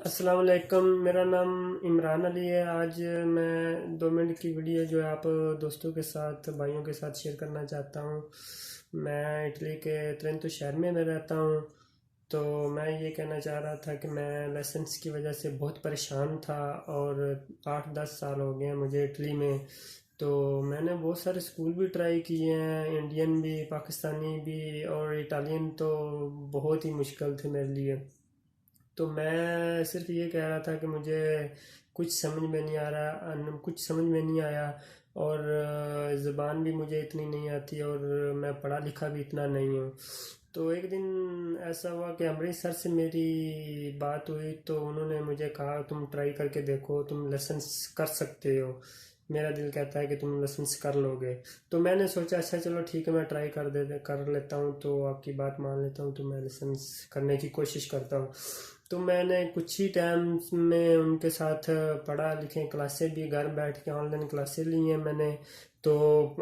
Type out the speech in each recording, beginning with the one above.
अस्सलाम वालेकुम। मेरा नाम इमरान अली है। आज मैं 2 मिनट की वीडियो जो है आप दोस्तों के साथ भाइयों के साथ शेयर करना चाहता हूँ। मैं इटली के त्रेंतो शहर में रहता हूँ। तो मैं ये कहना चाह रहा था कि मैं लाइसेंस की वजह से बहुत परेशान था और 8-10 साल हो गए हैं मुझे इटली में। तो मैंने बहुत सारे स्कूल भी ट्राई किए हैं, इंडियन भी, पाकिस्तानी भी और इटालियन। तो बहुत ही मुश्किल थे मेरे लिए। तो मैं सिर्फ ये कह रहा था कि मुझे कुछ समझ में नहीं आ रहा, कुछ समझ में नहीं आया। और ज़ुबान भी मुझे इतनी नहीं आती और मैं पढ़ा लिखा भी इतना नहीं हूँ। तो एक दिन ऐसा हुआ कि अमृतसर से मेरी बात हुई, तो उन्होंने मुझे कहा तुम ट्राई करके देखो, तुम लाइसेंस कर सकते हो। मेरा दिल कहता है कि तुम लाइसेंस कर लोगे। तो मैंने सोचा अच्छा चलो ठीक है, मैं ट्राई कर लेता हूँ। तो आपकी बात मान लेता हूँ, तो मैं लाइसेंस करने की कोशिश करता हूँ। तो मैंने कुछ ही टाइम में उनके साथ पढ़ा लिखे, क्लासेस भी घर बैठ के ऑनलाइन क्लासेस ली हैं मैंने। तो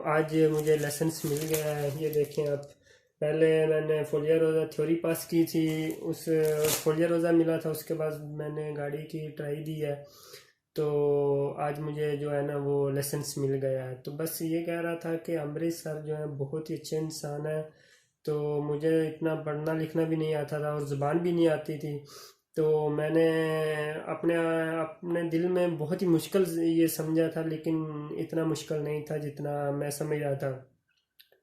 आज मुझे लाइसेंस मिल गया है, ये देखें आप। पहले मैंने फोलिया रोज़ा थ्योरी पास की थी, उस फोलिया रोज़ा मिला था, उसके बाद मैंने गाड़ी की ट्राई दी है। तो आज मुझे जो है ना वो लाइसेंस मिल गया है। तो बस ये कह रहा था कि अमृतसर जो है बहुत ही अच्छे इंसान है। तो मुझे इतना पढ़ना लिखना भी नहीं आता था और ज़ुबान भी नहीं आती थी। तो मैंने अपने अपने दिल में बहुत ही मुश्किल ये समझा था, लेकिन इतना मुश्किल नहीं था जितना मैं समझ रहा था।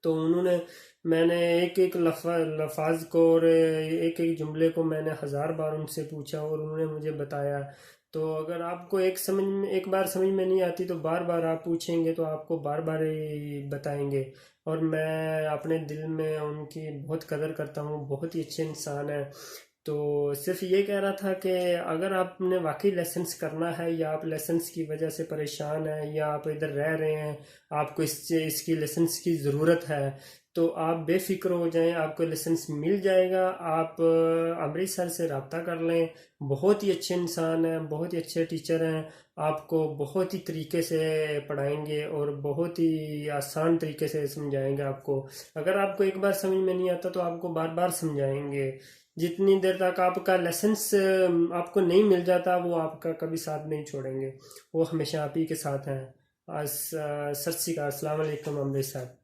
तो उन्होंने मैंने एक एक लफाज को और एक एक जुमले को मैंने 1000 बार उनसे पूछा और उन्होंने मुझे बताया। तो अगर आपको एक बार समझ में नहीं आती तो बार बार आप पूछेंगे तो आपको बार बार ही बताएंगे। और मैं अपने दिल में उनकी बहुत कदर करता हूँ, बहुत ही अच्छे इंसान है। तो सिर्फ ये कह रहा था कि अगर आपने वाकई लाइसेंस करना है या आप लाइसेंस की वजह से परेशान हैं या आप इधर रह रहे हैं, आपको इसकी लाइसेंस की ज़रूरत है, तो आप बेफिक्र हो जाएं, आपको लाइसेंस मिल जाएगा। आप अमृतसर से रब्ता कर लें। बहुत ही अच्छे इंसान हैं, बहुत ही अच्छे टीचर हैं। आपको बहुत ही तरीके से पढ़ाएंगे और बहुत ही आसान तरीके से समझाएंगे आपको। अगर आपको एक बार समझ में नहीं आता तो आपको बार बार समझाएंगे। जितनी देर तक आपका लाइसेंस आपको नहीं मिल जाता, वो आपका कभी साथ नहीं छोड़ेंगे। वो हमेशा आप ही के साथ हैं। सत श्री अकाल, अस्सलाम वालेकुम अमृतसर।